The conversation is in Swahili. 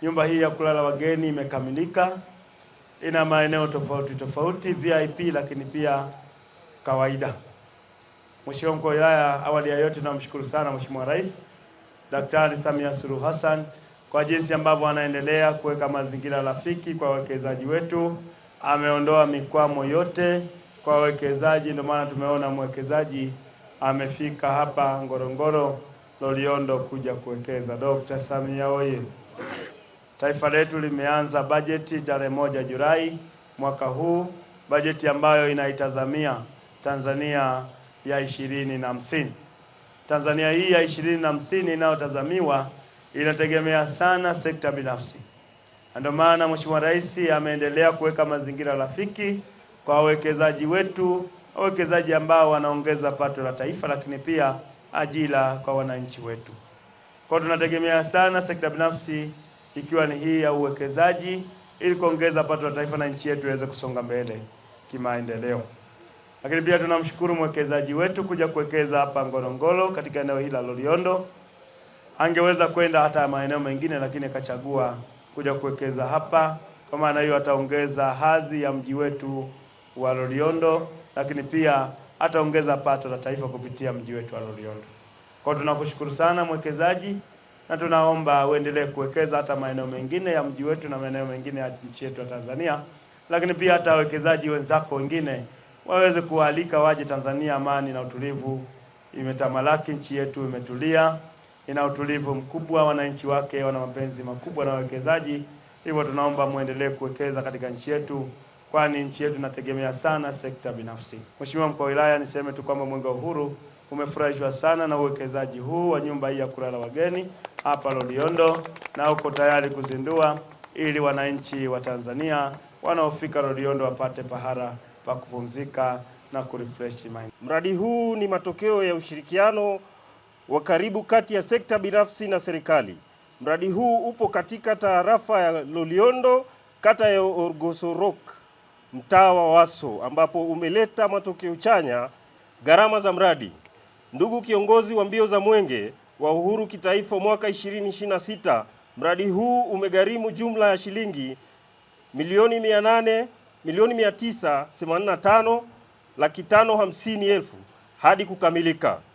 Nyumba hii ya kulala wageni imekamilika, ina maeneo tofauti tofauti, VIP lakini pia kawaida. Mheshimiwa Mkuu wa Wilaya, awali ya yote namshukuru sana Mheshimiwa Rais Daktari Samia Suluhu Hassan kwa jinsi ambavyo anaendelea kuweka mazingira rafiki kwa wawekezaji wetu. Ameondoa mikwamo yote kwa wawekezaji, ndio maana tumeona mwekezaji amefika hapa Ngorongoro Loliondo kuja kuwekeza. Dr. Samia oye! Taifa letu limeanza bajeti tarehe 1 Julai mwaka huu, bajeti ambayo inaitazamia Tanzania ya 2050. Tanzania hii ya 2050 inayotazamiwa inategemea sana sekta binafsi. Ndio maana Mheshimiwa Rais ameendelea kuweka mazingira rafiki kwa wawekezaji wetu, wawekezaji ambao wanaongeza pato la taifa, lakini pia ajira kwa wananchi wetu. Kwa tunategemea sana sekta binafsi ikiwa ni hii ya uwekezaji ili kuongeza pato la taifa na nchi yetu iweze kusonga mbele kimaendeleo. Lakini pia tunamshukuru mwekezaji wetu kuja kuwekeza hapa Ngorongoro katika eneo hili la Loliondo. Angeweza kwenda hata maeneo mengine, lakini akachagua kuja kuwekeza hapa. Kwa maana hiyo ataongeza hadhi ya mji wetu wa Loliondo, lakini pia ataongeza pato la taifa kupitia mji wetu wa Loliondo. Kwa hiyo tunakushukuru sana mwekezaji, na tunaomba uendelee kuwekeza hata maeneo mengine ya mji wetu na maeneo mengine ya nchi yetu ya Tanzania, lakini pia hata wawekezaji wenzako wengine waweze kualika waje Tanzania. Amani na utulivu imetamalaki, nchi yetu imetulia, ina utulivu mkubwa, wananchi wake wana mapenzi makubwa na wawekezaji. Hivyo tunaomba muendelee kuwekeza katika nchi yetu, kwani nchi yetu inategemea sana sekta binafsi. Mheshimiwa Mkuu wa Wilaya, niseme tu kwamba Mwenge wa Uhuru umefurahishwa sana na uwekezaji huu wa nyumba hii ya kulala wageni hapa Loliondo, na uko tayari kuzindua ili wananchi wa Tanzania wanaofika Loliondo wapate pahala pa kupumzika na kurefresh mind. Mradi huu ni matokeo ya ushirikiano wa karibu kati ya sekta binafsi na serikali. Mradi huu upo katika tarafa ya Loliondo, kata ya Orgosorok, mtaa wa Waso, ambapo umeleta matokeo chanya. Gharama za mradi. Ndugu kiongozi wa mbio za Mwenge wa Uhuru kitaifa mwaka 2026, mradi huu umegharimu jumla ya shilingi milioni 985,550,000 hadi kukamilika.